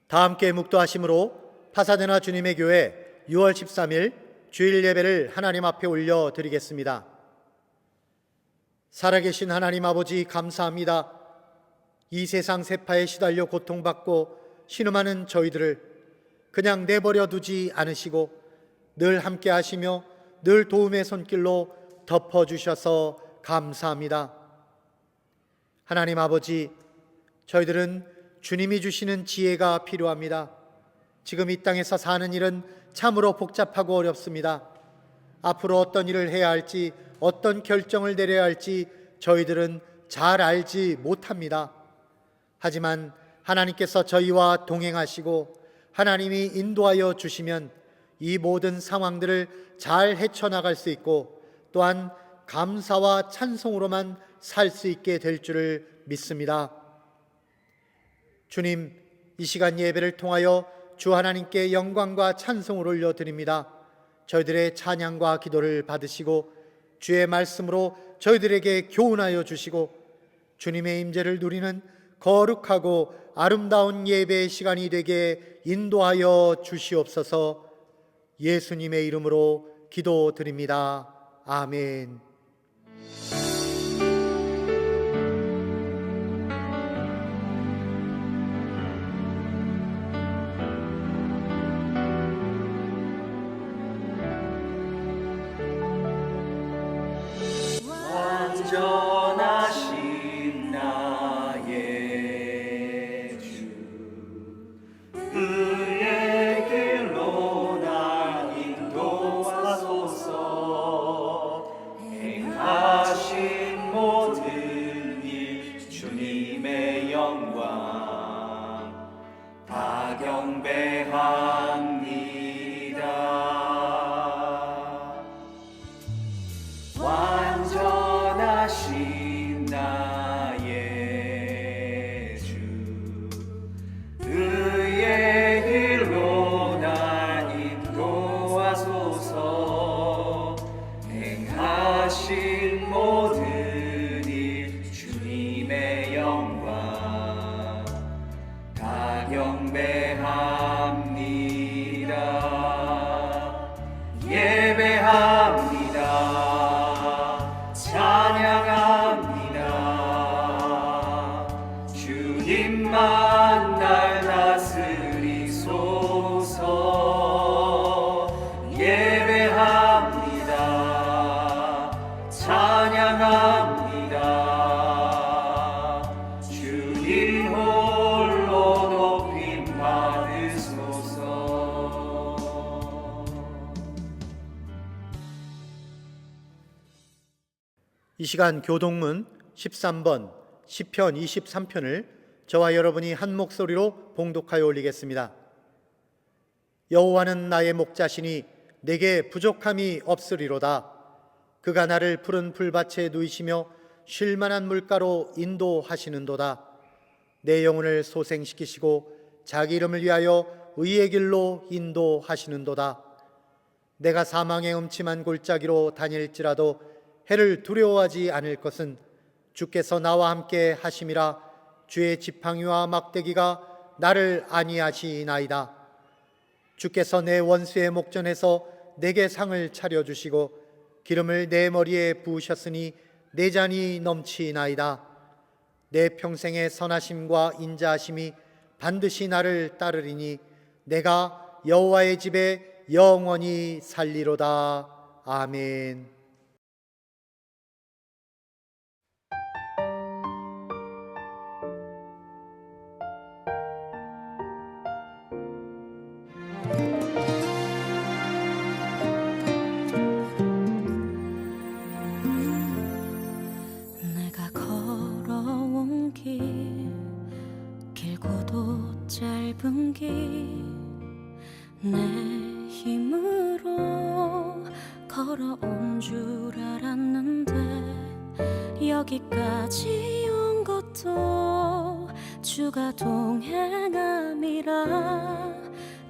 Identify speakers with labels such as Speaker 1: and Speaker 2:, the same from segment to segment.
Speaker 1: 다 함께 묵도하심으로 파사데나 주님의 교회 6월 13일 주일 예배를 하나님 앞에 올려드리겠습니다. 살아계신 하나님 아버지, 감사합니다. 이 세상 세파에 시달려 고통받고 신음하는 저희들을 그냥 내버려 두지 않으시고 늘 함께 하시며 늘 도움의 손길로 덮어주셔서 감사합니다. 하나님 아버지, 저희들은 주님이 주시는 지혜가 필요합니다. 지금 이 땅에서 사는 일은 참으로 복잡하고 어렵습니다. 앞으로 어떤 일을 해야 할지, 어떤 결정을 내려야 할지 저희들은 잘 알지 못합니다. 하지만 하나님께서 저희와 동행하시고 하나님이 인도하여 주시면 이 모든 상황들을 잘 헤쳐나갈 수 있고 또한 감사와 찬송으로만 살 수 있게 될 줄을 믿습니다. 주님, 이 시간 예배를 통하여 주 하나님께 영광과 찬송을 올려드립니다. 저희들의 찬양과 기도를 받으시고 주의 말씀으로 저희들에게 교훈하여 주시고 주님의 임재를 누리는 거룩하고 아름다운 예배의 시간이 되게 인도하여 주시옵소서. 예수님의 이름으로 기도드립니다. 아멘.
Speaker 2: 완전하신 나의 주, 그의 길로 날 인도하소서. 행하신 모든 일 주님의 영광 다 경배합니다. 완전하신 나의 주, 그의 길로 날 인도하소서. 행하신 모든 일 주님의 영광 다 경배합니다. 예배합니다. 찬양합니다. 주님만 날 다스리소서. 예배합니다. 찬양합니다. 주님 홀로 높임 받으소서.
Speaker 1: 이 시간 교동문 13번 시편 23편을 저와 여러분이 한 목소리로 봉독하여 올리겠습니다. 여호와는 나의 목자시니 내게 부족함이 없으리로다. 그가 나를 푸른 풀밭에 누이시며 쉴 만한 물가로 인도하시는도다. 내 영혼을 소생시키시고 자기 이름을 위하여 의의 길로 인도하시는도다. 내가 사망의 음침한 골짜기로 다닐지라도 해를 두려워하지 않을 것은 주께서 나와 함께 하심이라. 주의 지팡이와 막대기가 나를 안위하시나이다. 주께서 내 원수의 목전에서 내게 상을 차려주시고 기름을 내 머리에 부으셨으니 내 잔이 넘치나이다. 내 평생의 선하심과 인자하심이 반드시 나를 따르리니 내가 여호와의 집에 영원히 살리로다. 아멘.
Speaker 3: 내가 걸어온 길 길고도 짧은 길 내 힘으로 걸어온 줄 알았는데 여기까지 온 것도 주가 동행함이라.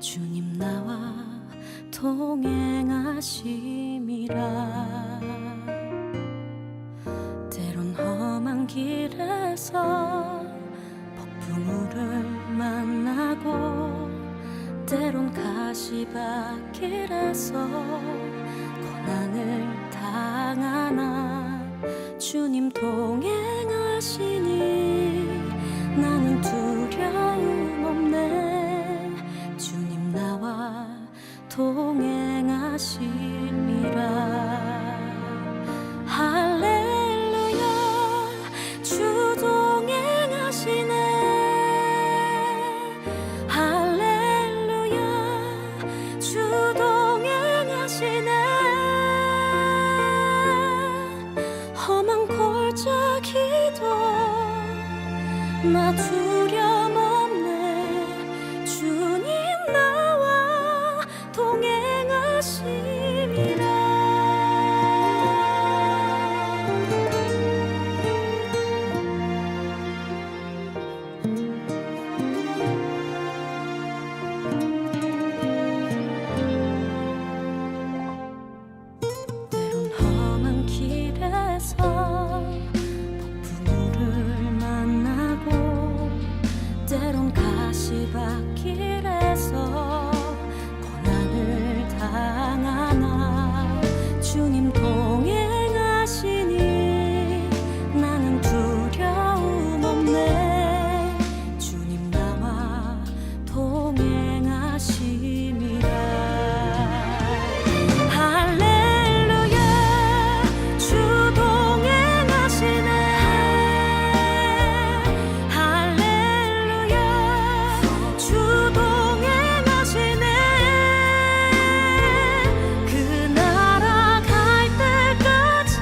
Speaker 3: 주님 나와 동행하심이라. 때론 험한 길에서 폭풍우를 만나고 때론 가시밭길에서 고난을 당하나 주님 동행하시니 나는 두려움 없네. 주님 나와 동행하심이라. 할렐루야 주 동행하시네. 할렐루야 주 동행하시네. 험한 골짜기도 나 두려움 없네. 주님 나와 동행하심이라. 때론 험한 길에서 폭풍우를 만나고 때론 가시밭길에서 고난을 당하나 주님 동행하시니 나는 두려움 없네. 주님 나와 동행하심이라. 할렐루야 주 동행하시네. 할렐루야 주 동행하시네. 그 나라 갈 때까지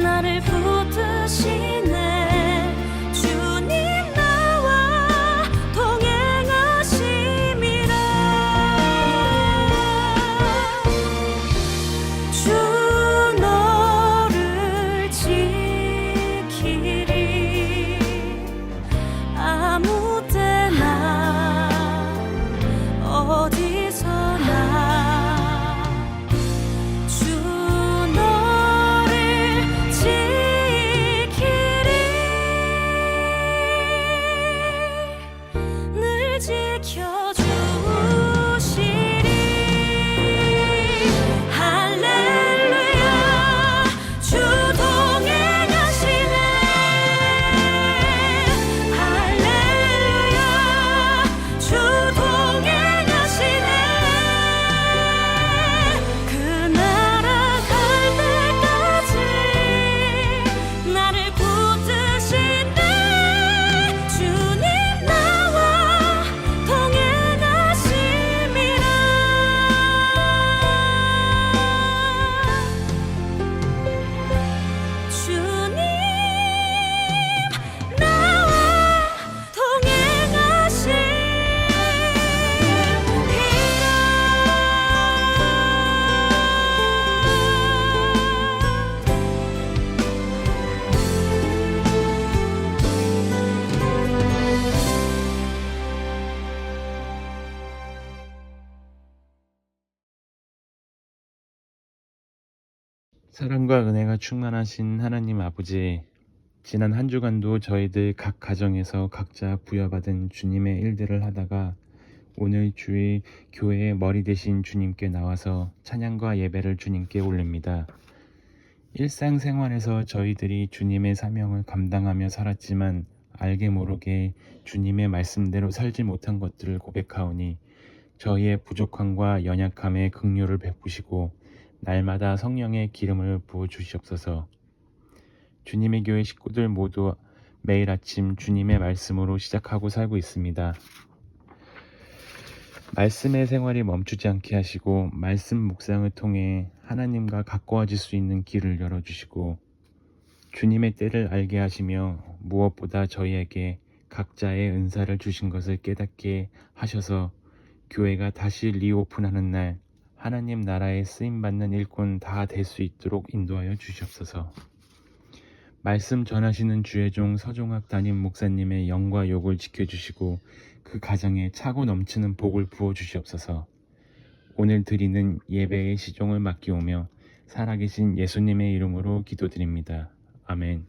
Speaker 3: 나를 붙드시네. 주님 나와 동행하심이라. 주 너를 지키리. 아무 때나 어디서나 주 너를 지키리. 늘 지켜주시리. 할렐루야 주 동행하시네. 할렐루야 주 동행하시네. 그 나라 갈 때까지 나를 붙드시네. 주님 나와 동행하심이라. 주님 나와
Speaker 4: 사랑과 은혜가 충만하신 하나님 아버지, 지난 한 주간도 저희들 각 가정에서 각자 부여받은 주님의 일들을 하다가 오늘 주일 교회의 머리 대신 주님께 나와서 찬양과 예배를 주님께 올립니다. 일상생활에서 저희들이 주님의 사명을 감당하며 살았지만 알게 모르게 주님의 말씀대로 살지 못한 것들을 고백하오니 저희의 부족함과 연약함에 긍휼을 베푸시고 날마다 성령의 기름을 부어 주시옵소서. 주님의 교회 식구들 모두 매일 아침 주님의 말씀으로 시작하고 살고 있습니다. 말씀의 생활이 멈추지 않게 하시고 말씀 묵상을 통해 하나님과 가까워질 수 있는 길을 열어주시고 주님의 때를 알게 하시며 무엇보다 저희에게 각자의 은사를 주신 것을 깨닫게 하셔서 교회가 다시 리오픈하는 날 하나님 나라에 쓰임받는 일꾼 다 될 수 있도록 인도하여 주시옵소서. 말씀 전하시는 주의 종 서종학 담임 목사님의 영과 욕을 지켜주시고 그 가정에 차고 넘치는 복을 부어 주시옵소서. 오늘 드리는 예배의 시종을 맡기오며 살아계신 예수님의 이름으로 기도드립니다. 아멘.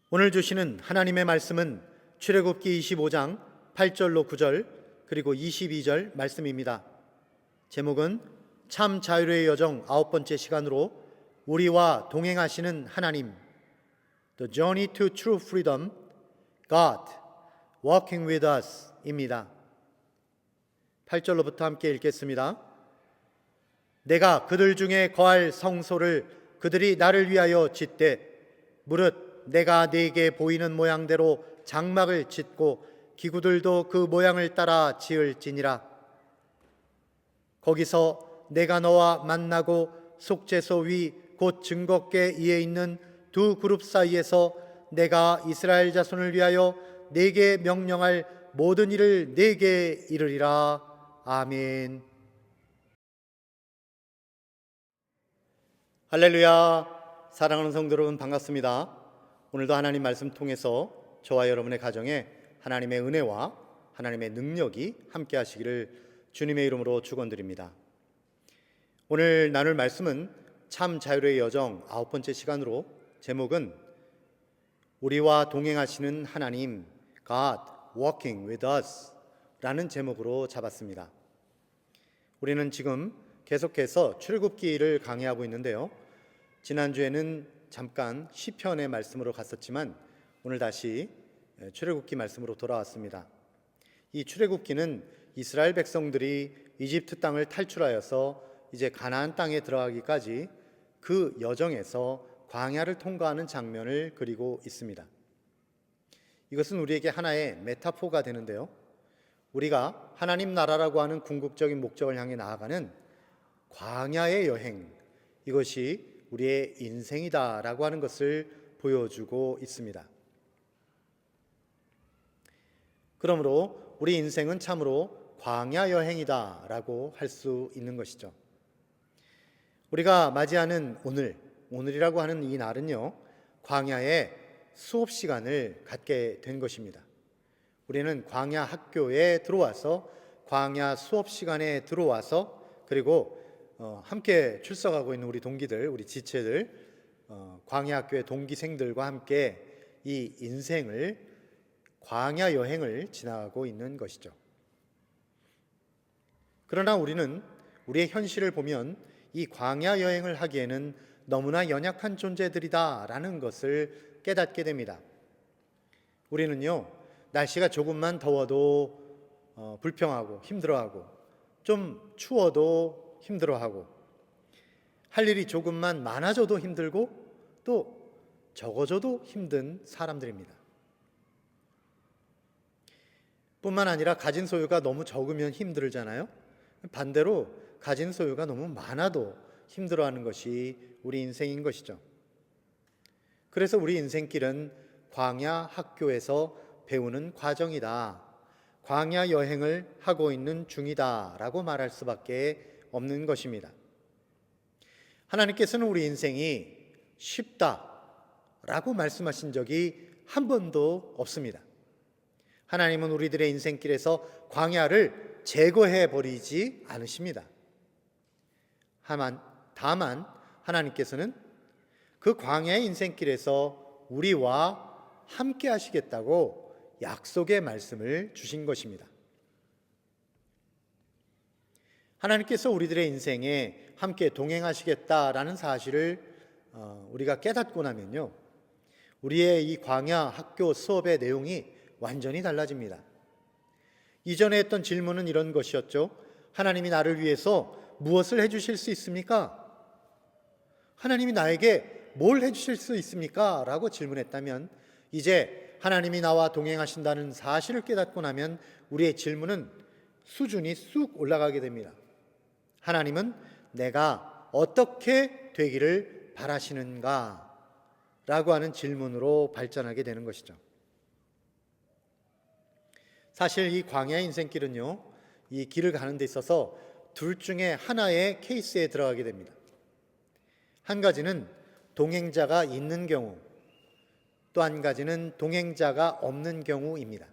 Speaker 1: 오늘 주시는 하나님의 말씀은 출애굽기 25장 8절로 9절 그리고 22절 말씀입니다. 제목은 참 자유의 여정 9번째 시간으로 우리와 동행하시는 하나님, The Journey to True Freedom, God, Walking with Us 입니다. 8절로부터 함께 읽겠습니다. 내가 그들 중에 거할 성소를 그들이 나를 위하여 짓되 무릇 내가 네게 보이는 모양대로 장막을 짓고 기구들도 그 모양을 따라 지을지니라. 거기서 내가 너와 만나고 속죄소 위 곧 증거궤 위에 있는 두 그룹 사이에서 내가 이스라엘 자손을 위하여 네게 명령할 모든 일을 네게 이르리라. 아멘. 할렐루야. 사랑하는 성도 여러분, 반갑습니다. 오늘도 하나님 말씀 통해서 저와 여러분의 가정에 하나님의 은혜와 하나님의 능력이 함께 하시기를 주님의 이름으로 축원드립니다. 오늘 나눌 말씀은 참 자유의 여정 9번째 시간으로 제목은 우리와 동행하시는 하나님, God walking with us 라는 제목으로 잡았습니다. 우리는 지금 계속해서 출애굽기를 강의하고 있는데요. 지난주에는 잠깐 시편의 말씀으로 갔었지만 오늘 다시 출애굽기 말씀으로 돌아왔습니다. 이 출애굽기는 이스라엘 백성들이 이집트 땅을 탈출하여서 이제 가나안 땅에 들어가기까지 그 여정에서 광야를 통과하는 장면을 그리고 있습니다. 이것은 우리에게 하나의 메타포가 되는데요. 우리가 하나님 나라라고 하는 궁극적인 목적을 향해 나아가는 광야의 여행, 이것이 우리의 인생이다라고 하는 것을 보여주고 있습니다. 그러므로 우리 인생은 참으로 광야 여행이다라고 할 수 있는 것이죠. 우리가 맞이하는 오늘이라고 하는 이 날은요, 광야의 수업 시간을 갖게 된 것입니다. 우리는 광야 학교에 들어와서 광야 수업 시간에 들어와서 그리고 함께 출석하고 있는 우리 동기들, 우리 지체들, 광야 학교의 동기생들과 함께 이 인생을 광야 여행을 지나가고 있는 것이죠. 그러나 우리는 우리의 현실을 보면 이 광야 여행을 하기에는 너무나 연약한 존재들이다라는 것을 깨닫게 됩니다. 우리는요, 날씨가 조금만 더워도 불평하고 힘들어하고 좀 추워도 힘들어하고 할 일이 조금만 많아져도 힘들고 또 적어져도 힘든 사람들입니다. 뿐만 아니라 가진 소유가 너무 적으면 힘들잖아요. 반대로 가진 소유가 너무 많아도 힘들어하는 것이 우리 인생인 것이죠. 그래서 우리 인생길은 광야 학교에서 배우는 과정이다, 광야 여행을 하고 있는 중이다 라고 말할 수밖에 없는 것입니다. 하나님께서는 우리 인생이 쉽다라고 말씀하신 적이 한 번도 없습니다. 하나님은 우리들의 인생길에서 광야를 제거해 버리지 않으십니다. 다만 하나님께서는 그 광야의 인생길에서 우리와 함께 하시겠다고 약속의 말씀을 주신 것입니다. 하나님께서 우리들의 인생에 함께 동행하시겠다라는 사실을 우리가 깨닫고 나면요, 우리의 이 광야 학교 수업의 내용이 완전히 달라집니다. 이전에 했던 질문은 이런 것이었죠. 하나님이 나를 위해서 무엇을 해주실 수 있습니까? 하나님이 나에게 뭘 해주실 수 있습니까? 라고 질문했다면 이제 하나님이 나와 동행하신다는 사실을 깨닫고 나면 우리의 질문은 수준이 쑥 올라가게 됩니다. 하나님은 내가 어떻게 되기를 바라시는가? 라고 하는 질문으로 발전하게 되는 것이죠. 사실 이 광야 인생길은요, 이 길을 가는 데 있어서 둘 중에 하나의 케이스에 들어가게 됩니다. 한 가지는 동행자가 있는 경우, 또 한 가지는 동행자가 없는 경우입니다.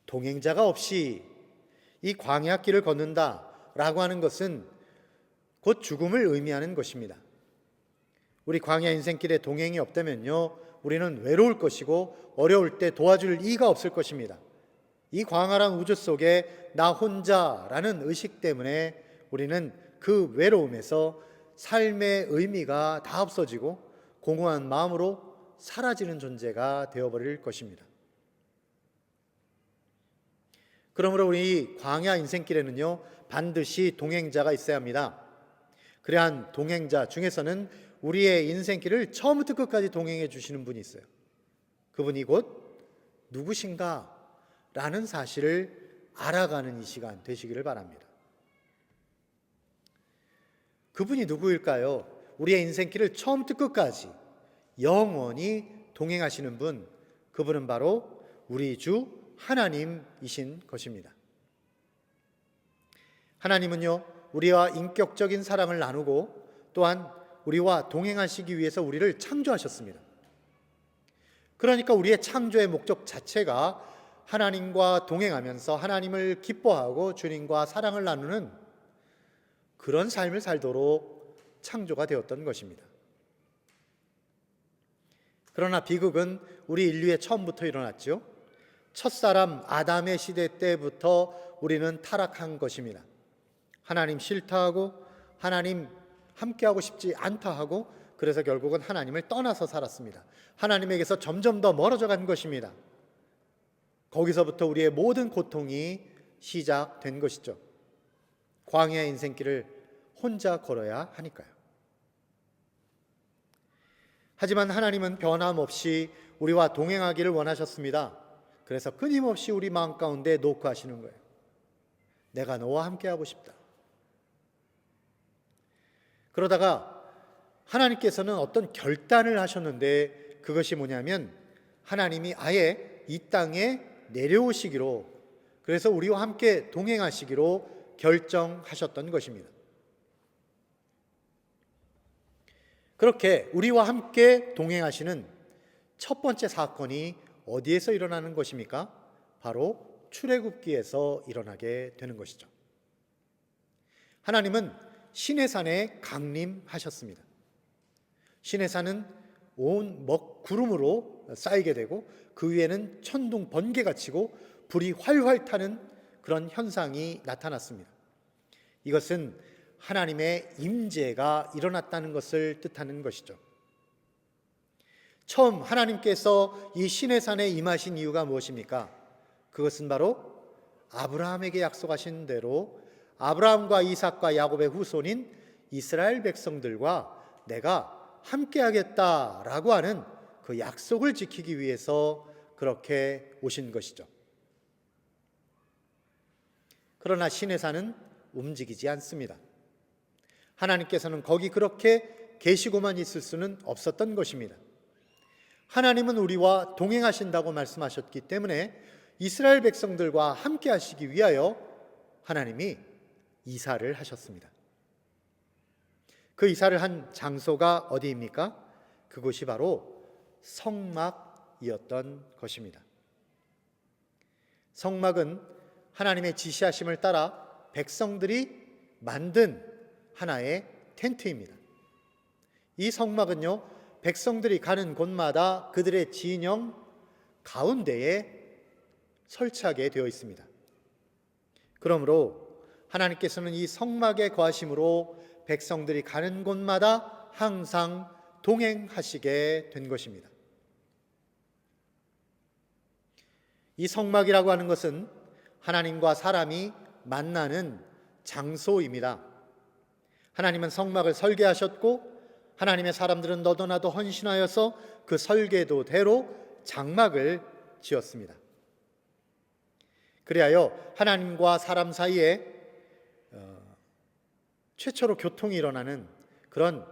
Speaker 1: 동행자가 없이 이 광야길을 걷는다라고 하는 것은 곧 죽음을 의미하는 것입니다. 우리 광야 인생길에 동행이 없다면요, 우리는 외로울 것이고 어려울 때 도와줄 이가 없을 것입니다. 이 광활한 우주 속에 나 혼자라는 의식 때문에 우리는 그 외로움에서 삶의 의미가 다 없어지고 공허한 마음으로 사라지는 존재가 되어버릴 것입니다. 그러므로 우리 광야 인생길에는요, 반드시 동행자가 있어야 합니다. 그러한 동행자 중에서는 우리의 인생길을 처음부터 끝까지 동행해 주시는 분이 있어요. 그분이 곧 누구신가? 라는 사실을 알아가는 이 시간 되시기를 바랍니다. 그분이 누구일까요? 우리의 인생길을 처음부터 끝까지 영원히 동행하시는 분, 그분은 바로 우리 주 하나님이신 것입니다. 하나님은요, 우리와 인격적인 사랑을 나누고 또한 우리와 동행하시기 위해서 우리를 창조하셨습니다. 그러니까 우리의 창조의 목적 자체가 하나님과 동행하면서 하나님을 기뻐하고 주님과 사랑을 나누는 그런 삶을 살도록 창조가 되었던 것입니다. 그러나 비극은 우리 인류의 처음부터 일어났죠. 첫사람 아담의 시대 때부터 우리는 타락한 것입니다. 하나님 싫다 하고 하나님 함께하고 싶지 않다 하고 그래서 결국은 하나님을 떠나서 살았습니다. 하나님에게서 점점 더 멀어져 간 것입니다. 거기서부터 우리의 모든 고통이 시작된 것이죠. 광야의 인생길을 혼자 걸어야 하니까요. 하지만 하나님은 변함없이 우리와 동행하기를 원하셨습니다. 그래서 끊임없이 우리 마음 가운데 녹화하시는 거예요. 내가 너와 함께하고 싶다. 그러다가 하나님께서는 어떤 결단을 하셨는데 그것이 뭐냐면 하나님이 아예 이 땅에 내려오시기로, 그래서 우리와 함께 동행하시기로 결정하셨던 것입니다. 그렇게 우리와 함께 동행하시는 첫 번째 사건이 어디에서 일어나는 것입니까? 바로 출애굽기에서 일어나게 되는 것이죠. 하나님은 시내산에 강림하셨습니다. 시내산은 온 구름으로 쌓이게 되고 그 위에는 천둥 번개가 치고 불이 활활 타는 그런 현상이 나타났습니다. 이것은 하나님의 임재가 일어났다는 것을 뜻하는 것이죠. 처음 하나님께서 이 시내산에 임하신 이유가 무엇입니까? 그것은 바로 아브라함에게 약속하신 대로 아브라함과 이삭과 야곱의 후손인 이스라엘 백성들과 내가 함께하겠다라고 하는 그 약속을 지키기 위해서 그렇게 오신 것이죠. 그러나 시내산은 움직이지 않습니다. 하나님께서는 거기 그렇게 계시고만 있을 수는 없었던 것입니다. 하나님은 우리와 동행하신다고 말씀하셨기 때문에 이스라엘 백성들과 함께 하시기 위하여 하나님이 이사를 하셨습니다. 그 이사를 한 장소가 어디입니까? 그곳이 바로 성막이었던 것입니다. 성막은 하나님의 지시하심을 따라 백성들이 만든 하나의 텐트입니다. 이 성막은요, 백성들이 가는 곳마다 그들의 진영 가운데에 설치하게 되어 있습니다. 그러므로 하나님께서는 이 성막에 거하심으로 백성들이 가는 곳마다 항상 동행하시게 된 것입니다. 이 성막이라고 하는 것은 하나님과 사람이 만나는 장소입니다. 하나님은 성막을 설계하셨고 하나님의 사람들은 너도나도 헌신하여서 그 설계도대로 장막을 지었습니다. 그리하여 하나님과 사람 사이에 최초로 교통이 일어나는 그런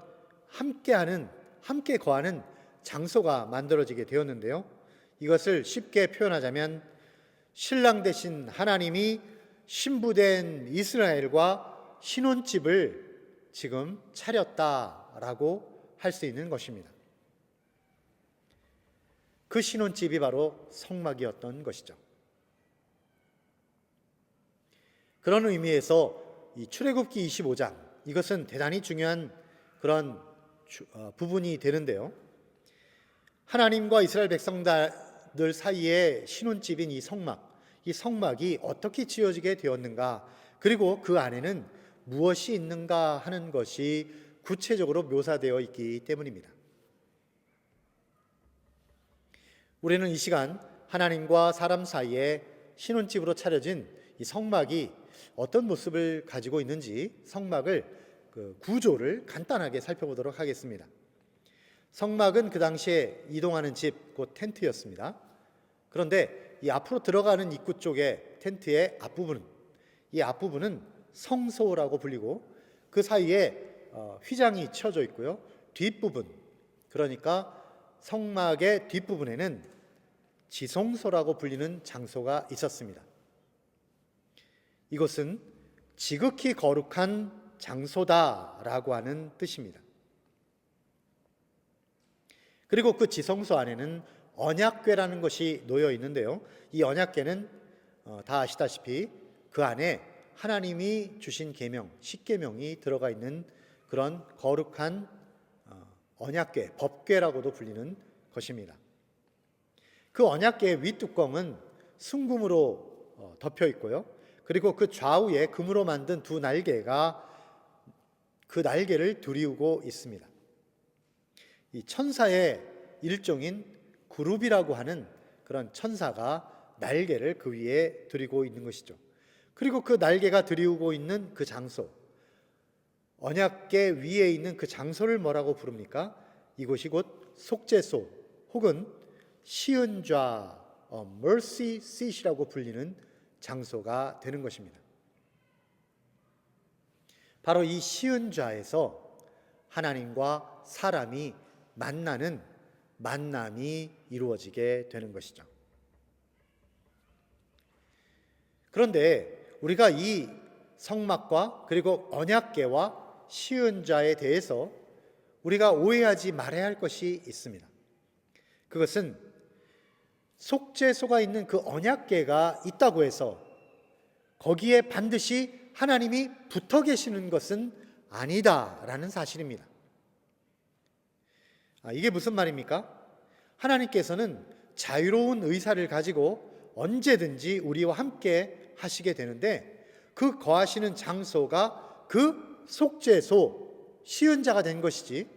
Speaker 1: 함께 거하는 장소가 만들어지게 되었는데요. 이것을 쉽게 표현하자면 신랑 되신 하나님이 신부된 이스라엘과 신혼집을 지금 차렸다라고 할 수 있는 것입니다. 그 신혼집이 바로 성막이었던 것이죠. 그런 의미에서 이 출애굽기 25장, 이것은 대단히 중요한 그런 부분이 되는데요. 하나님과 이스라엘 백성들 사이의 신혼집인 이 성막, 이 성막이 어떻게 지어지게 되었는가, 그리고 그 안에는 무엇이 있는가 하는 것이 구체적으로 묘사되어 있기 때문입니다. 우리는 이 시간 하나님과 사람 사이에 신혼집으로 차려진 이 성막이 어떤 모습을 가지고 있는지 성막을 구조를 간단하게 살펴보도록 하겠습니다. 성막은 그 당시에 이동하는 집, 곧 텐트였습니다. 그런데 이 앞으로 들어가는 입구 쪽에 텐트의 앞부분은 성소라고 불리고, 그 사이에 휘장이 쳐져 있고요. 뒷부분, 그러니까 성막의 뒷부분에는 지성소라고 불리는 장소가 있었습니다. 이것은 지극히 거룩한 장소다라고 하는 뜻입니다. 그리고 그 지성소 안에는 언약궤라는 것이 놓여 있는데요. 이 언약궤는 다 아시다시피 그 안에 하나님이 주신 계명, 십계명이 들어가 있는 그런 거룩한 언약궤, 법궤라고도 불리는 것입니다. 그 언약궤의 윗뚜껑은 순금으로 덮여 있고요. 그리고 그 좌우에 금으로 만든 두 날개가 그 날개를 두리우고 있습니다. 이 천사의 일종인 그룹이라고 하는 그런 천사가 날개를 그 위에 두리고 있는 것이죠. 그리고 그 날개가 두리우고 있는 그 장소, 언약궤 위에 있는 그 장소를 뭐라고 부릅니까? 이곳이 곧 속죄소 혹은 시은좌, mercy seat이라고 불리는 장소가 되는 것입니다. 바로 이 시은좌에서 하나님과 사람이 만나는 만남이 이루어지게 되는 것이죠. 그런데 우리가 이 성막과 그리고 언약궤와 시은좌에 대해서 우리가 오해하지 말아야 할 것이 있습니다. 그것은 속죄소가 있는 그 언약궤가 있다고 해서 거기에 반드시 하나님이 붙어 계시는 것은 아니다라는 사실입니다. 이게 무슨 말입니까? 하나님께서는 자유로운 의사를 가지고 언제든지 우리와 함께 하시게 되는데, 그 거하시는 장소가 그 속죄소, 시은자가 된 것이지,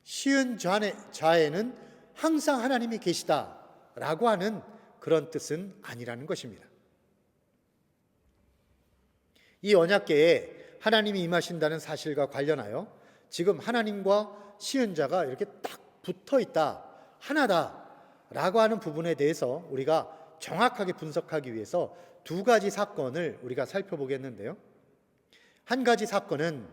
Speaker 1: 시은자에는 항상 하나님이 계시다라고 하는 그런 뜻은 아니라는 것입니다. 이 언약궤에 하나님이 임하신다는 사실과 관련하여 지금 하나님과 시은자가 이렇게 딱 붙어 있다, 하나다라고 하는 부분에 대해서 우리가 정확하게 분석하기 위해서 두 가지 사건을 우리가 살펴보겠는데요. 한 가지 사건은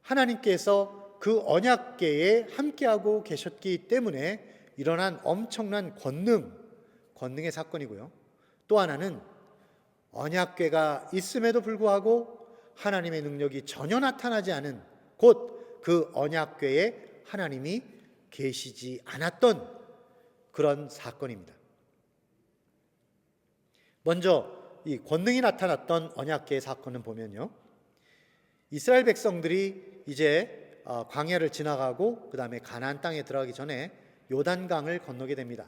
Speaker 1: 하나님께서 그 언약궤에 함께하고 계셨기 때문에 일어난 엄청난 권능의 사건이고요. 또 하나는 언약궤가 있음에도 불구하고 하나님의 능력이 전혀 나타나지 않은, 곧 그 언약궤에 하나님이 계시지 않았던 그런 사건입니다. 먼저 이 권능이 나타났던 언약궤의 사건은 보면요, 이스라엘 백성들이 이제 광야를 지나가고 그 다음에 가나안 땅에 들어가기 전에 요단강을 건너게 됩니다.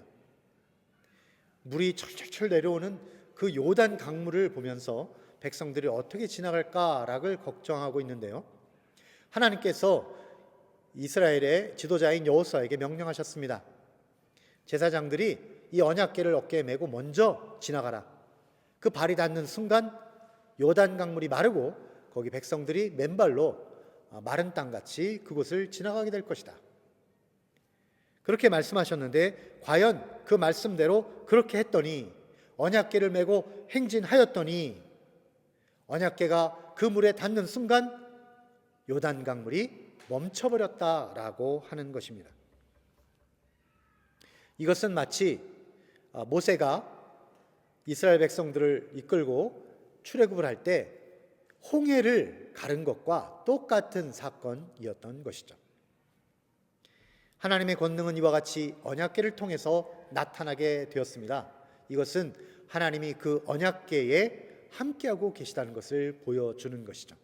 Speaker 1: 물이 철철철 내려오는 그 요단 강물을 보면서 백성들이 어떻게 지나갈까라고 걱정하고 있는데요, 하나님께서 이스라엘의 지도자인 여호수아에게 명령하셨습니다. 제사장들이 이 언약궤를 어깨에 메고 먼저 지나가라. 그 발이 닿는 순간 요단 강물이 마르고 거기 백성들이 맨발로 마른 땅같이 그곳을 지나가게 될 것이다. 그렇게 말씀하셨는데 과연 그 말씀대로 그렇게 했더니, 언약궤를 메고 행진하였더니 언약궤가 그 물에 닿는 순간 요단 강물이 멈춰버렸다라고 하는 것입니다. 이것은 마치 모세가 이스라엘 백성들을 이끌고 출애굽을 할 때 홍해를 가른 것과 똑같은 사건이었던 것이죠. 하나님의 권능은 이와 같이 언약궤를 통해서 나타나게 되었습니다. 이것은 하나님이 그 언약궤에 함께하고 계시다는 것을 보여주는 것이죠.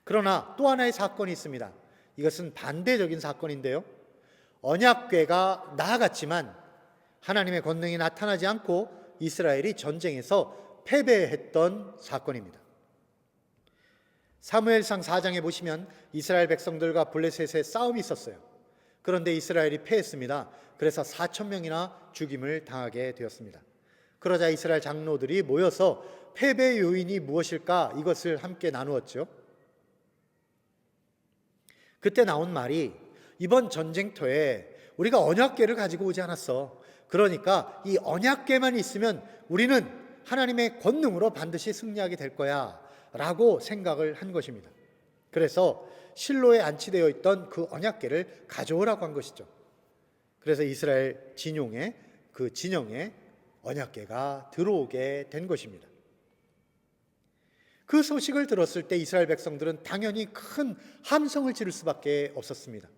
Speaker 1: 그러나 또 하나의 사건이 있습니다. 이것은 반대적인 사건인데요, 언약궤가 나아갔지만 하나님의 권능이 나타나지 않고 이스라엘이 전쟁에서 패배했던 사건입니다. 사무엘상 4장에 보시면 이스라엘 백성들과 블레셋의 싸움이 있었어요. 그런데 이스라엘이 패했습니다. 그래서 4,000명이나 죽임을 당하게 되었습니다. 그러자 이스라엘 장로들이 모여서 패배의 요인이 무엇일까 이것을 함께 나누었죠. 그때 나온 말이 이번 전쟁터에 우리가 언약궤를 가지고 오지 않았어. 그러니까 이 언약궤만 있으면 우리는 하나님의 권능으로 반드시 승리하게 될 거야 라고 생각을 한 것입니다. 그래서 실로에 안치되어 있던 그 언약궤를 가져오라고 한 것이죠. 그래서 이스라엘 진영에 언약궤가 들어오게 된 것입니다. 그 소식을 들었을 때 이스라엘 백성들은 당연히 큰 함성을 지를 수밖에 없었습니다.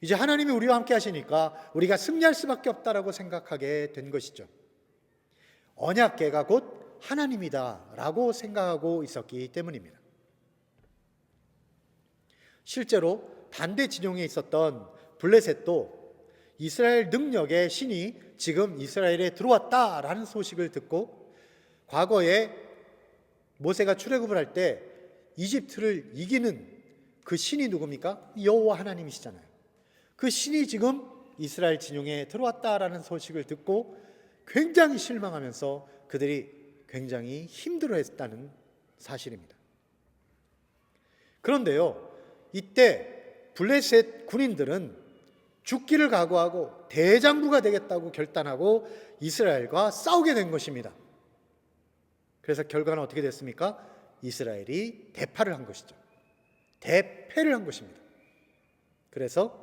Speaker 1: 이제 하나님이 우리와 함께 하시니까 우리가 승리할 수밖에 없다라고 생각하게 된 것이죠. 언약궤가 곧 하나님이다 라고 생각하고 있었기 때문입니다. 실제로 반대 진영에 있었던 블레셋도 이스라엘 능력의 신이 지금 이스라엘에 들어왔다라는 소식을 듣고 과거에 모세가 출애굽을 할 때 이집트를 이기는 그 신이 누굽니까? 여호와 하나님이시잖아요. 그 신이 지금 이스라엘 진영에 들어왔다라는 소식을 듣고 굉장히 실망하면서 그들이 굉장히 힘들어했다는 사실입니다. 그런데요, 이때 블레셋 군인들은 죽기를 각오하고 대장부가 되겠다고 결단하고 이스라엘과 싸우게 된 것입니다. 그래서 결과는 어떻게 됐습니까? 이스라엘이 대파를 한 것이죠. 대패를 한 것입니다. 그래서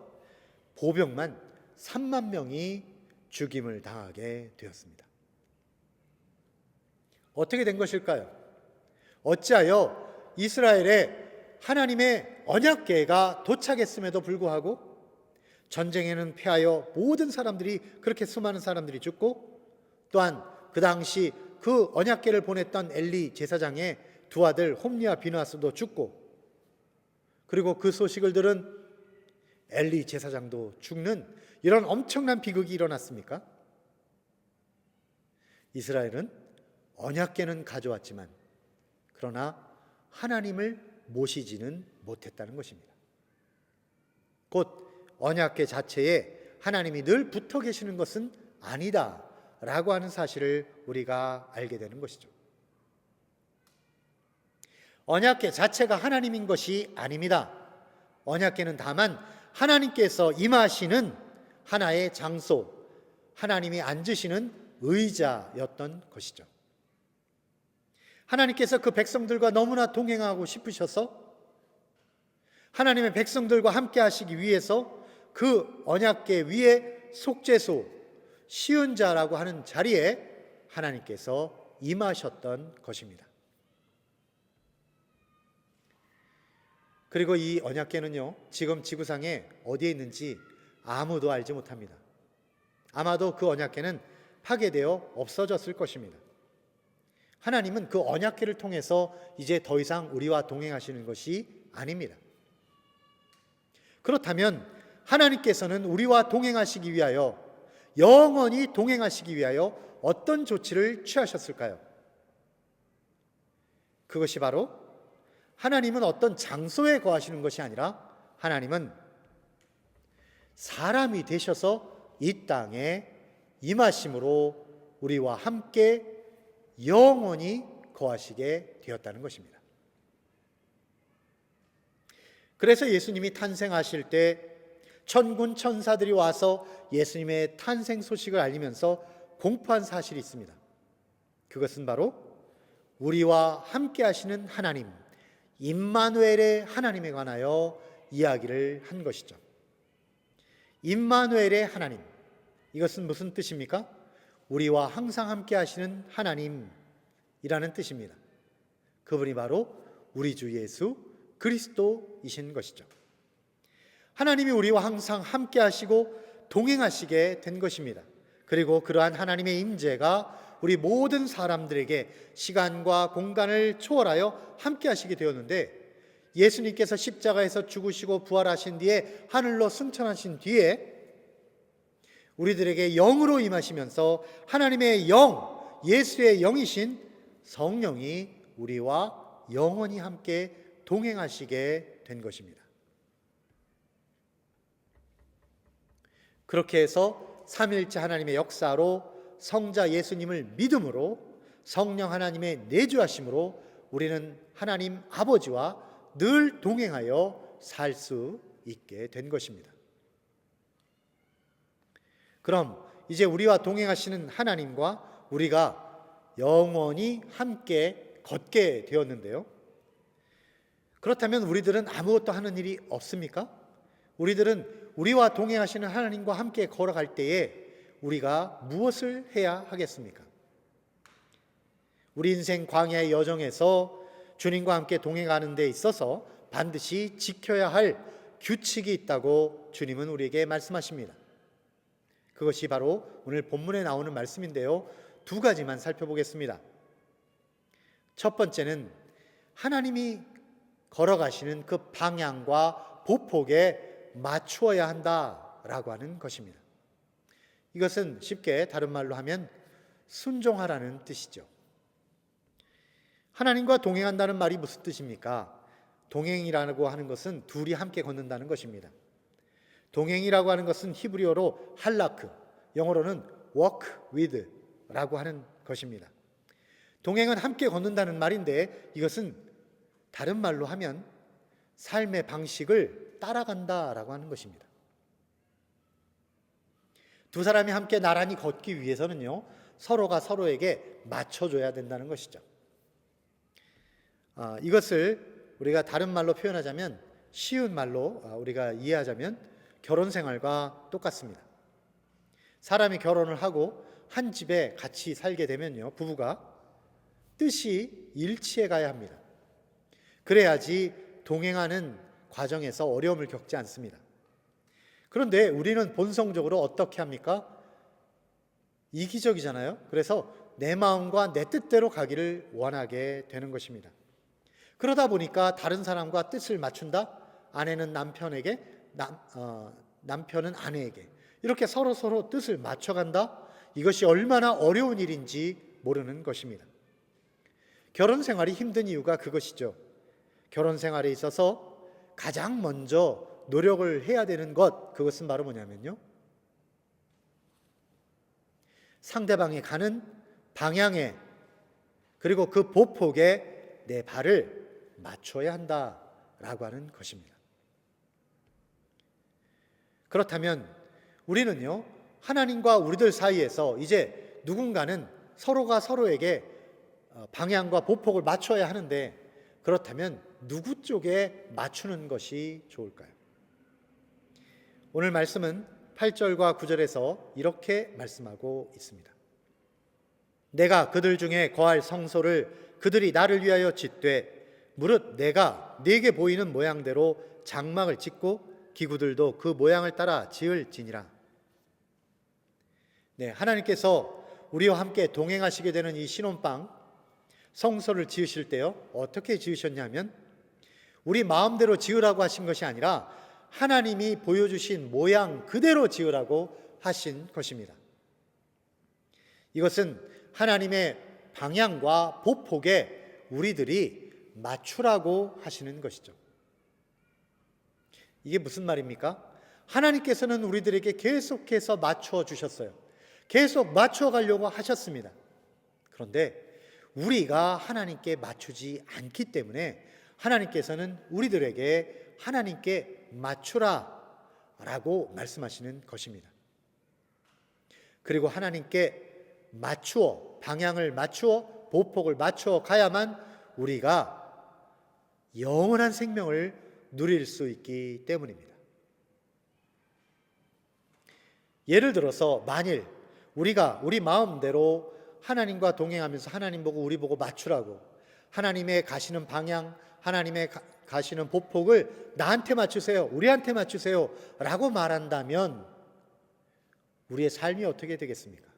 Speaker 1: 보병만 3만 명이 죽임을 당하게 되었습니다. 어떻게 된 것일까요? 어찌하여 이스라엘에 하나님의 언약궤가 도착했음에도 불구하고 전쟁에는 패하여 모든 사람들이 그렇게 수많은 사람들이 죽고 또한 그 당시 그 언약궤를 보냈던 엘리 제사장의 두 아들 홈리와 비느하스도 죽고 그리고 그 소식을 들은 엘리 제사장도 죽는 이런 엄청난 비극이 일어났습니까? 이스라엘은 언약궤는 가져왔지만 그러나 하나님을 모시지는 못했다는 것입니다. 곧 언약궤 자체에 하나님이 늘 붙어 계시는 것은 아니다 라고 하는 사실을 우리가 알게 되는 것이죠. 언약궤 자체가 하나님인 것이 아닙니다. 언약궤는 다만 하나님께서 임하시는 하나의 장소, 하나님이 앉으시는 의자였던 것이죠. 하나님께서 그 백성들과 너무나 동행하고 싶으셔서 하나님의 백성들과 함께 하시기 위해서 그 언약궤 위에 속죄소, 시은자라고 하는 자리에 하나님께서 임하셨던 것입니다. 그리고 이 언약궤는요, 지금 지구상에 어디에 있는지 아무도 알지 못합니다. 아마도 그 언약궤는 파괴되어 없어졌을 것입니다. 하나님은 그 언약궤를 통해서 이제 더 이상 우리와 동행하시는 것이 아닙니다. 그렇다면 하나님께서는 우리와 동행하시기 위하여 영원히 동행하시기 위하여 어떤 조치를 취하셨을까요? 그것이 바로 하나님은 어떤 장소에 거하시는 것이 아니라 하나님은 사람이 되셔서 이 땅에 임하심으로 우리와 함께 영원히 거하시게 되었다는 것입니다. 그래서 예수님이 탄생하실 때 천군 천사들이 와서 예수님의 탄생 소식을 알리면서 공포한 사실이 있습니다. 그것은 바로 우리와 함께 하시는 하나님, 임마누엘의 하나님에 관하여 이야기를 한 것이죠. 임마누엘의 하나님, 이것은 무슨 뜻입니까? 우리와 항상 함께 하시는 하나님이라는 뜻입니다. 그분이 바로 우리 주 예수 그리스도이신 것이죠. 하나님이 우리와 항상 함께 하시고 동행하시게 된 것입니다. 그리고 그러한 하나님의 임재가 우리 모든 사람들에게 시간과 공간을 초월하여 함께 하시게 되었는데, 예수님께서 십자가에서 죽으시고 부활하신 뒤에 하늘로 승천하신 뒤에 우리들에게 영으로 임하시면서 하나님의 영, 예수의 영이신 성령이 우리와 영원히 함께 동행하시게 된 것입니다. 그렇게 해서 삼위일체 하나님의 역사로 성자 예수님을 믿음으로 성령 하나님의 내주하심으로 우리는 하나님 아버지와 늘 동행하여 살 수 있게 된 것입니다. 그럼 이제 우리와 동행하시는 하나님과 우리가 영원히 함께 걷게 되었는데요. 그렇다면 우리들은 아무것도 하는 일이 없습니까? 우리들은 우리와 동행하시는 하나님과 함께 걸어갈 때에 우리가 무엇을 해야 하겠습니까? 우리 인생 광야의 여정에서 주님과 함께 동행하는 데 있어서 반드시 지켜야 할 규칙이 있다고 주님은 우리에게 말씀하십니다. 그것이 바로 오늘 본문에 나오는 말씀인데요. 두 가지만 살펴보겠습니다. 첫 번째는 하나님이 걸어가시는 그 방향과 보폭에 맞추어야 한다라고 하는 것입니다. 이것은 쉽게 다른 말로 하면 순종하라는 뜻이죠. 하나님과 동행한다는 말이 무슨 뜻입니까? 동행이라고 하는 것은 둘이 함께 걷는다는 것입니다. 동행이라고 하는 것은 히브리어로 할라크, 영어로는 walk with라고 하는 것입니다. 동행은 함께 걷는다는 말인데 이것은 다른 말로 하면 삶의 방식을 따라간다라고 하는 것입니다. 두 사람이 함께 나란히 걷기 위해서는요, 서로가 서로에게 맞춰줘야 된다는 것이죠. 이것을 우리가 다른 말로 표현하자면, 쉬운 말로 우리가 이해하자면 결혼 생활과 똑같습니다. 사람이 결혼을 하고 한 집에 같이 살게 되면요, 부부가 뜻이 일치해 가야 합니다. 그래야지 동행하는 과정에서 어려움을 겪지 않습니다. 그런데 우리는 본성적으로 어떻게 합니까? 이기적이잖아요. 그래서 내 마음과 내 뜻대로 가기를 원하게 되는 것입니다. 그러다 보니까 다른 사람과 뜻을 맞춘다? 아내는 남편에게, 남편은 아내에게 이렇게 서로 뜻을 맞춰간다? 이것이 얼마나 어려운 일인지 모르는 것입니다. 결혼 생활이 힘든 이유가 그것이죠. 결혼 생활에 있어서 가장 먼저 노력을 해야 되는 것, 그것은 바로 뭐냐면요, 상대방이 가는 방향에 그리고 그 보폭에 내 발을 맞춰야 한다라고 하는 것입니다. 그렇다면 우리는요, 하나님과 우리들 사이에서 이제 누군가는 서로가 서로에게 방향과 보폭을 맞춰야 하는데, 그렇다면 누구 쪽에 맞추는 것이 좋을까요? 오늘 말씀은 8절과 9절에서 이렇게 말씀하고 있습니다. 내가 그들 중에 거할 성소를 그들이 나를 위하여 짓되 무릇 내가 네게 보이는 모양대로 장막을 짓고 기구들도 그 모양을 따라 지을지니라. 네, 하나님께서 우리와 함께 동행하시게 되는 이 신혼방 성소를 지으실 때요, 어떻게 지으셨냐면 우리 마음대로 지으라고 하신 것이 아니라 하나님이 보여주신 모양 그대로 지으라고 하신 것입니다. 이것은 하나님의 방향과 보폭에 우리들이 맞추라고 하시는 것이죠. 이게 무슨 말입니까? 하나님께서는 우리들에게 계속해서 맞춰 주셨어요. 계속 맞춰 가려고 하셨습니다. 그런데 우리가 하나님께 맞추지 않기 때문에 하나님께서는 우리들에게 하나님께 맞추라 라고 말씀하시는 것입니다. 그리고 하나님께 맞추어, 방향을 맞추어, 보폭을 맞추어 가야만 우리가 영원한 생명을 누릴 수 있기 때문입니다. 예를 들어서 만일 우리가 우리 마음대로 하나님과 동행하면서 하나님 보고 우리 보고 맞추라고, 하나님의 가시는 방향, 하나님의 가시는 보폭을 나한테 맞추세요, 우리한테 맞추세요 라고 말한다면 우리의 삶이 어떻게 되겠습니까?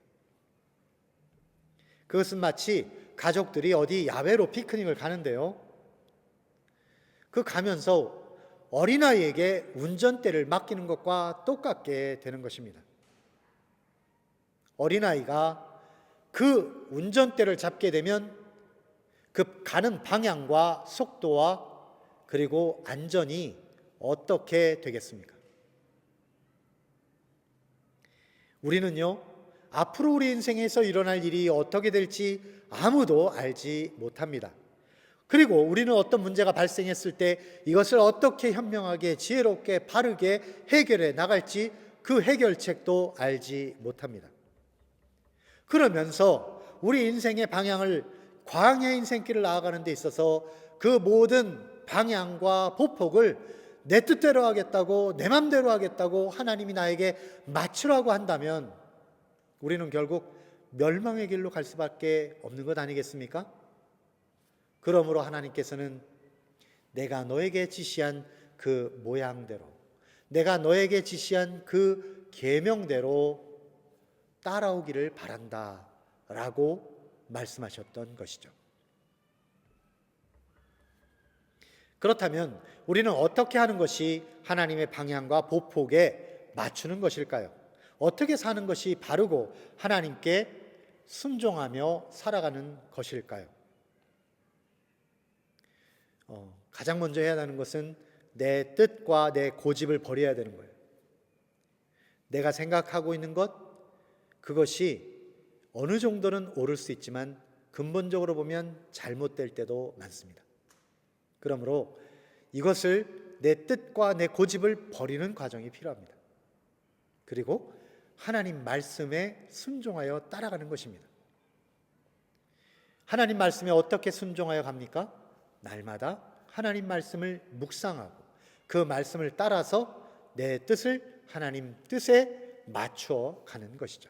Speaker 1: 그것은 마치 가족들이 어디 야외로 피크닉을 가는데요, 그 가면서 어린아이에게 운전대를 맡기는 것과 똑같게 되는 것입니다. 어린아이가 그 운전대를 잡게 되면 그 가는 방향과 속도와 그리고 안전이 어떻게 되겠습니까? 우리는요, 앞으로 우리 인생에서 일어날 일이 어떻게 될지 아무도 알지 못합니다. 그리고 우리는 어떤 문제가 발생했을 때 이것을 어떻게 현명하게, 지혜롭게, 바르게 해결해 나갈지 그 해결책도 알지 못합니다. 그러면서 우리 인생의 방향을, 광야 인생길을 나아가는 데 있어서 그 모든 방향과 보폭을 내 뜻대로 하겠다고, 내 맘대로 하겠다고 하나님이 나에게 맞추라고 한다면 우리는 결국 멸망의 길로 갈 수밖에 없는 것 아니겠습니까? 그러므로 하나님께서는 내가 너에게 지시한 그 모양대로, 내가 너에게 지시한 그 계명대로 따라오기를 바란다 라고 말씀하셨던 것이죠. 그렇다면 우리는 어떻게 하는 것이 하나님의 방향과 보폭에 맞추는 것일까요? 어떻게 사는 것이 바르고 하나님께 순종하며 살아가는 것일까요? 가장 먼저 해야 하는 것은 내 뜻과 내 고집을 버려야 되는 거예요. 내가 생각하고 있는 것, 그것이 어느 정도는 옳을 수 있지만 근본적으로 보면 잘못될 때도 많습니다. 그러므로 이것을, 내 뜻과 내 고집을 버리는 과정이 필요합니다. 그리고 하나님 말씀에 순종하여 따라가는 것입니다. 하나님 말씀에 어떻게 순종하여 갑니까? 날마다 하나님 말씀을 묵상하고 그 말씀을 따라서 내 뜻을 하나님 뜻에 맞추어 가는 것이죠.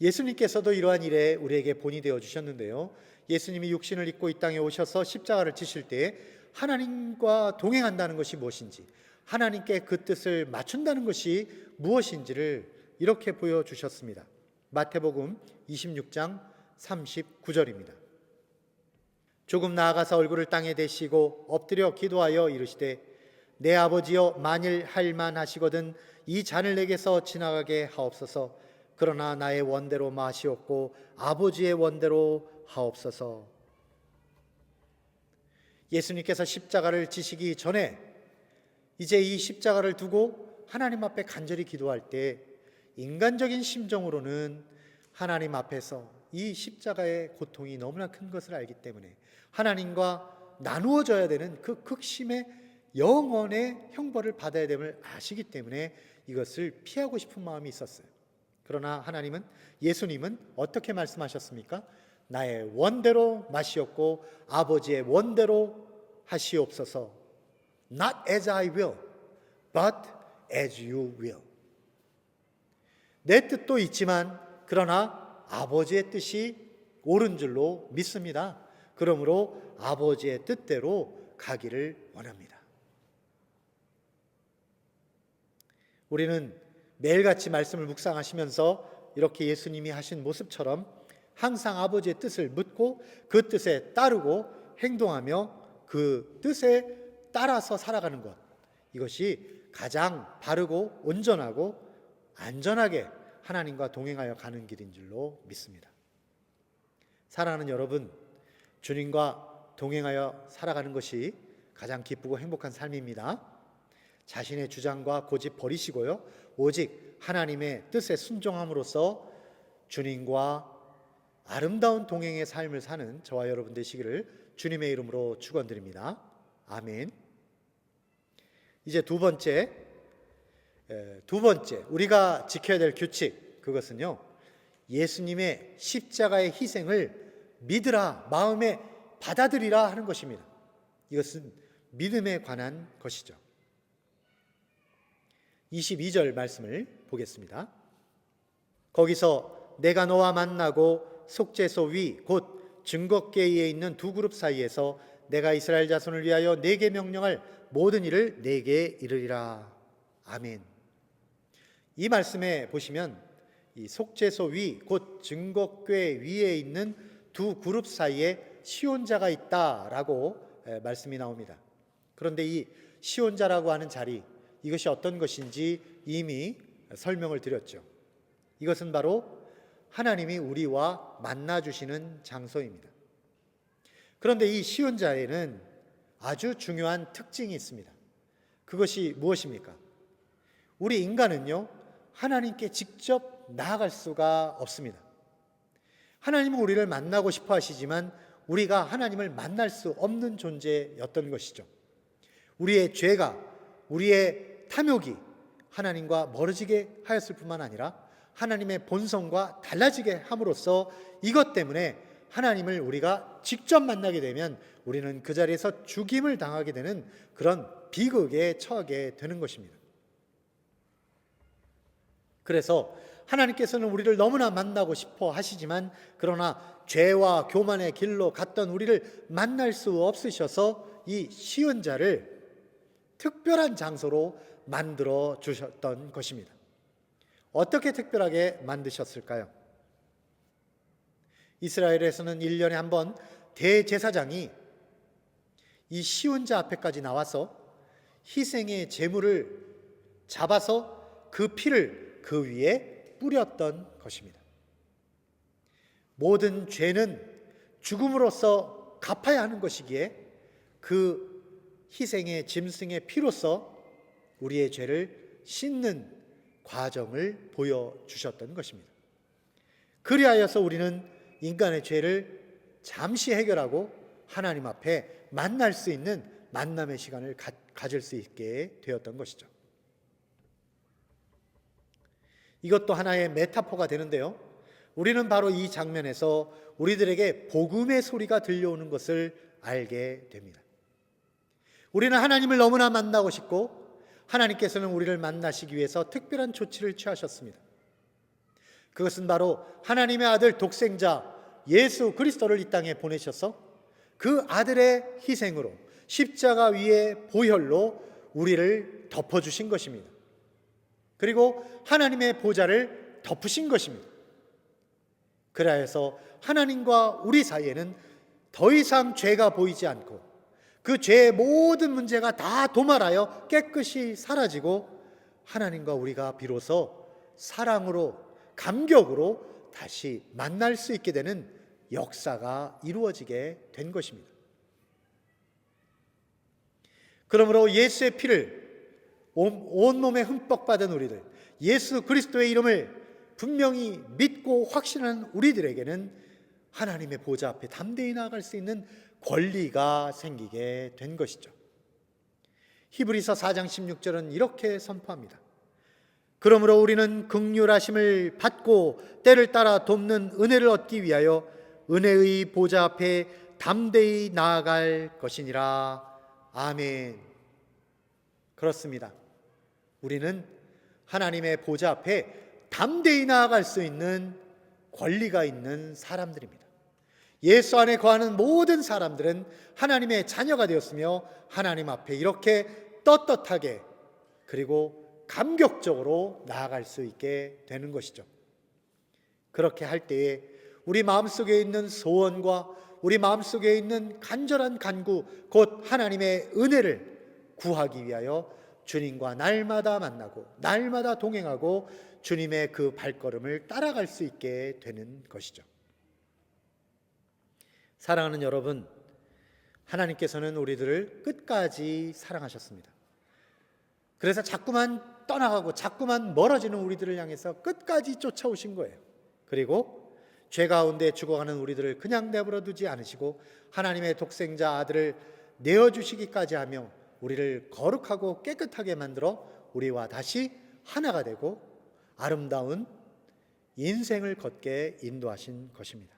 Speaker 1: 예수님께서도 이러한 일에 우리에게 본이 되어 주셨는데요, 예수님이 육신을 입고 이 땅에 오셔서 십자가를 지실 때 하나님과 동행한다는 것이 무엇인지, 하나님께 그 뜻을 맞춘다는 것이 무엇인지를 이렇게 보여주셨습니다. 마태복음 26장 39절입니다. 조금 나아가서 얼굴을 땅에 대시고 엎드려 기도하여 이르시되 내 아버지여, 만일 할만하시거든 이 잔을 내게서 지나가게 하옵소서. 그러나 나의 원대로 마시옵고 아버지의 원대로 하옵소서. 예수님께서 십자가를 지시기 전에 이제 이 십자가를 두고 하나님 앞에 간절히 기도할 때 인간적인 심정으로는 하나님 앞에서 이 십자가의 고통이 너무나 큰 것을 알기 때문에 하나님과 나누어져야 되는 그 극심의 영원의 형벌을 받아야 됨을 아시기 때문에 이것을 피하고 싶은 마음이 있었어요. 그러나 하나님은, 예수님은 어떻게 말씀하셨습니까? 나의 원대로 마시옵고 아버지의 원대로 하시옵소서. Not as I will, but as you will. 내 뜻도 있지만 그러나 아버지의 뜻이 옳은 줄로 믿습니다. 그러므로 아버지의 뜻대로 가기를 원합니다. 우리는 매일같이 말씀을 묵상하시면서 이렇게 예수님이 하신 모습처럼 항상 아버지의 뜻을 묻고 그 뜻에 따르고 행동하며 그 뜻에 따라서 살아가는 것, 이것이 가장 바르고 온전하고 안전하게 하나님과 동행하여 가는 길인 줄로 믿습니다. 사랑하는 여러분, 주님과 동행하여 살아가는 것이 가장 기쁘고 행복한 삶입니다. 자신의 주장과 고집 버리시고요, 오직 하나님의 뜻에 순종함으로써 주님과 아름다운 동행의 삶을 사는 저와 여러분 되시기를 주님의 이름으로 축원드립니다. 아멘. 이제 두 번째 우리가 지켜야 될 규칙, 그것은요, 예수님의 십자가의 희생을 믿으라, 마음에 받아들이라 하는 것입니다. 이것은 믿음에 관한 것이죠. 22절 말씀을 보겠습니다. 거기서 내가 너와 만나고 속죄소 위 곧 증거궤에 있는 두 그룹 사이에서 내가 이스라엘 자손을 위하여 내게 명령할 모든 일을 내게 이르리라. 아멘. 이 말씀에 보시면 이 속죄소 위 곧 증거궤 위에 있는 두 그룹 사이에 시온자가 있다라고 말씀이 나옵니다. 그런데 이 시온자라고 하는 자리, 이것이 어떤 것인지 이미 설명을 드렸죠. 이것은 바로 하나님이 우리와 만나 주시는 장소입니다. 그런데 이 시온자에는 아주 중요한 특징이 있습니다. 그것이 무엇입니까? 우리 인간은요, 하나님께 직접 나아갈 수가 없습니다. 하나님은 우리를 만나고 싶어 하시지만 우리가 하나님을 만날 수 없는 존재였던 것이죠. 우리의 죄가, 우리의 탐욕이 하나님과 멀어지게 하였을 뿐만 아니라 하나님의 본성과 달라지게 함으로써 이것 때문에 하나님을 우리가 직접 만나게 되면 우리는 그 자리에서 죽임을 당하게 되는 그런 비극에 처하게 되는 것입니다. 그래서 하나님께서는 우리를 너무나 만나고 싶어 하시지만 그러나 죄와 교만의 길로 갔던 우리를 만날 수 없으셔서 이 시온자를 특별한 장소로 만들어 주셨던 것입니다. 어떻게 특별하게 만드셨을까요? 이스라엘에서는 1년에 한 번 대제사장이 이 시온자 앞에까지 나와서 희생의 제물을 잡아서 그 피를 그 위에 뿌렸던 것입니다. 모든 죄는 죽음으로써 갚아야 하는 것이기에 그 희생의 짐승의 피로써 우리의 죄를 씻는 과정을 보여주셨던 것입니다. 그리하여서 우리는 인간의 죄를 잠시 해결하고 하나님 앞에 만날 수 있는 만남의 시간을 가질 수 있게 되었던 것이죠. 이것도 하나의 메타포가 되는데요. 우리는 바로 이 장면에서 우리들에게 복음의 소리가 들려오는 것을 알게 됩니다. 우리는 하나님을 너무나 만나고 싶고 하나님께서는 우리를 만나시기 위해서 특별한 조치를 취하셨습니다. 그것은 바로 하나님의 아들 독생자 예수 그리스도를 이 땅에 보내셔서 그 아들의 희생으로 십자가 위에 보혈로 우리를 덮어주신 것입니다. 그리고 하나님의 보좌를 덮으신 것입니다. 그래서 하나님과 우리 사이에는 더 이상 죄가 보이지 않고 그 죄의 모든 문제가 다 도말하여 깨끗이 사라지고 하나님과 우리가 비로소 사랑으로 감격으로 다시 만날 수 있게 되는 역사가 이루어지게 된 것입니다. 그러므로 예수의 피를 온몸에 흠뻑 받은 우리들, 예수 그리스도의 이름을 분명히 믿고 확신하는 우리들에게는 하나님의 보좌 앞에 담대히 나아갈 수 있는 권리가 생기게 된 것이죠. 히브리서 4장 16절은 이렇게 선포합니다. 그러므로 우리는 긍휼하심을 받고 때를 따라 돕는 은혜를 얻기 위하여 은혜의 보좌 앞에 담대히 나아갈 것이니라. 아멘. 그렇습니다. 우리는 하나님의 보좌 앞에 담대히 나아갈 수 있는 권리가 있는 사람들입니다. 예수 안에 거하는 모든 사람들은 하나님의 자녀가 되었으며 하나님 앞에 이렇게 떳떳하게 그리고 감격적으로 나아갈 수 있게 되는 것이죠. 그렇게 할 때에 우리 마음속에 있는 소원과 우리 마음속에 있는 간절한 간구 곧 하나님의 은혜를 구하기 위하여 주님과 날마다 만나고 날마다 동행하고 주님의 그 발걸음을 따라갈 수 있게 되는 것이죠. 사랑하는 여러분, 하나님께서는 우리들을 끝까지 사랑하셨습니다. 그래서 자꾸만 떠나가고 자꾸만 멀어지는 우리들을 향해서 끝까지 쫓아오신 거예요. 그리고 죄 가운데 죽어가는 우리들을 그냥 내버려 두지 않으시고 하나님의 독생자 아들을 내어주시기까지 하며 우리를 거룩하고 깨끗하게 만들어 우리와 다시 하나가 되고 아름다운 인생을 걷게 인도하신 것입니다.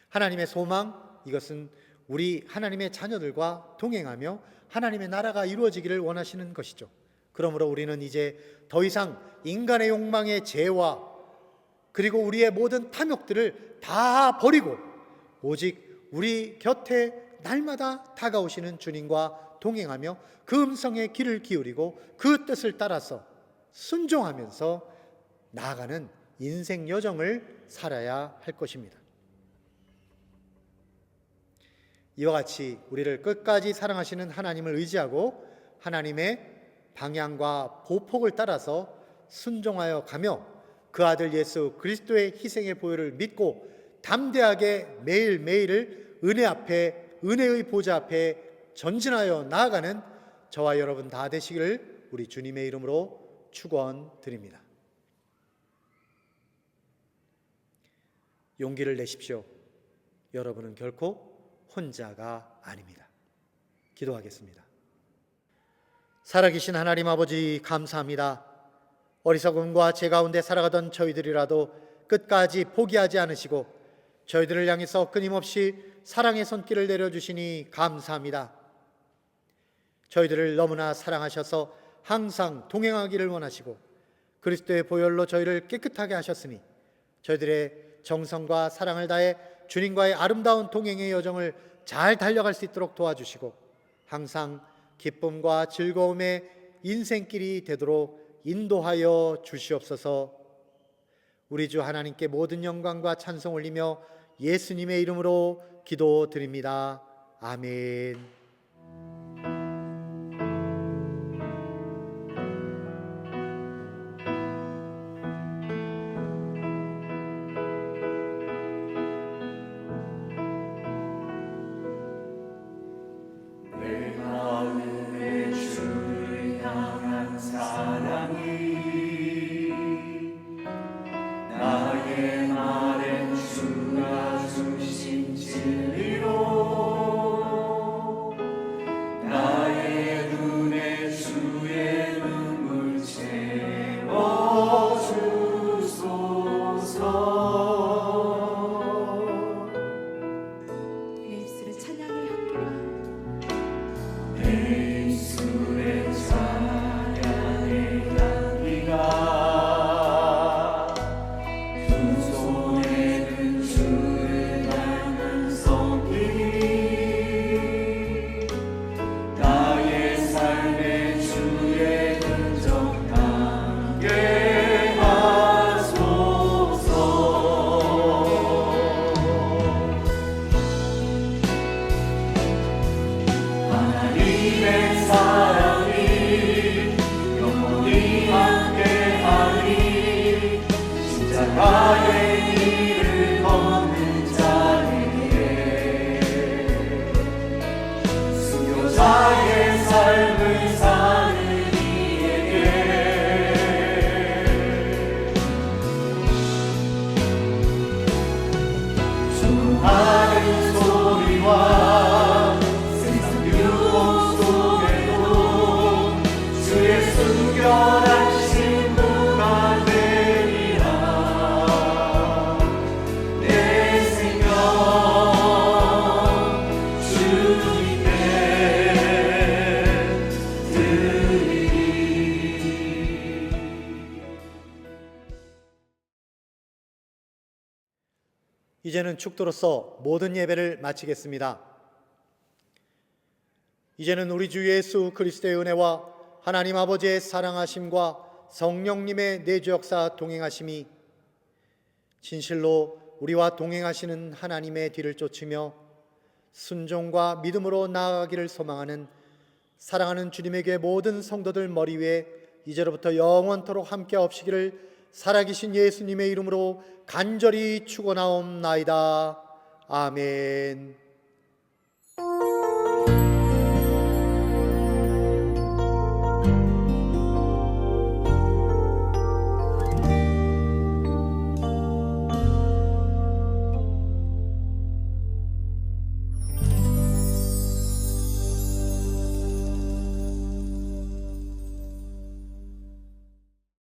Speaker 1: 하나님의 소망, 이것은 우리 하나님의 자녀들과 동행하며 하나님의 나라가 이루어지기를 원하시는 것이죠. 그러므로 우리는 이제 더 이상 인간의 욕망의 죄와 그리고 우리의 모든 탐욕들을 다 버리고 오직 우리 곁에 날마다 다가오시는 주님과 동행하며 그 음성에 귀를 기울이고 그 뜻을 따라서 순종하면서 나아가는 인생 여정을 살아야 할 것입니다. 이와 같이 우리를 끝까지 사랑하시는 하나님을 의지하고 하나님의 방향과 보폭을 따라서 순종하여 가며 그 아들 예수 그리스도의 희생의 보혈을 믿고 담대하게 매일매일을 은혜 앞에, 은혜의 보좌 앞에 전진하여 나아가는 저와 여러분 다 되시기를 우리 주님의 이름으로 축원드립니다. 용기를 내십시오. 여러분은 결코 혼자가 아닙니다. 기도하겠습니다. 살아계신 하나님 아버지, 감사합니다. 어리석음과 죄 가운데 살아가던 저희들이라도 끝까지 포기하지 않으시고 저희들을 향해서 끊임없이 사랑의 손길을 내려주시니 감사합니다. 저희들을 너무나 사랑하셔서 항상 동행하기를 원하시고 그리스도의 보혈로 저희를 깨끗하게 하셨으니 저희들의 정성과 사랑을 다해 주님과의 아름다운 동행의 여정을 잘 달려갈 수 있도록 도와주시고 항상 기쁨과 즐거움의 인생길이 되도록 인도하여 주시옵소서. 우리 주 하나님께 모든 영광과 찬송 올리며 예수님의 이름으로 기도드립니다. 아멘.
Speaker 2: 내 마음에 주를 향한 사랑이 나의 말엔 주가 주신 진리로 나의 눈에 주의 눈물 채워주소서.
Speaker 3: 내 입술에 찬양의 향기가
Speaker 2: 내 입술에 찬양의 향기가 두 손에 든 주를 닮은 손길이 나의 삶의 주의 흔적 남게 하소서. 하나님의 사랑이 영원히 함께하리. 십자가의 길을 걷는 자에게 순교자의 삶을 사는 이에게 수많은 소리와 세상 유혹 속에도 주의 순결한 신부가 되리라. 내 생명 주님께 드리리.
Speaker 1: 이제는 축도로서 모든 예배를 마치겠습니다. 이제는 우리 주 예수 그리스도의 은혜와 하나님 아버지의 사랑하심과 성령님의 내주 역사 동행하심이 진실로 우리와 동행하시는 하나님의 뒤를 쫓으며 순종과 믿음으로 나아가기를 소망하는 사랑하는 주님의 교회 모든 성도들 머리 위에 이제로부터 영원토록 함께 없시기를 살아계신 예수님의 이름으로 간절히 축원하옵나이다. 아멘.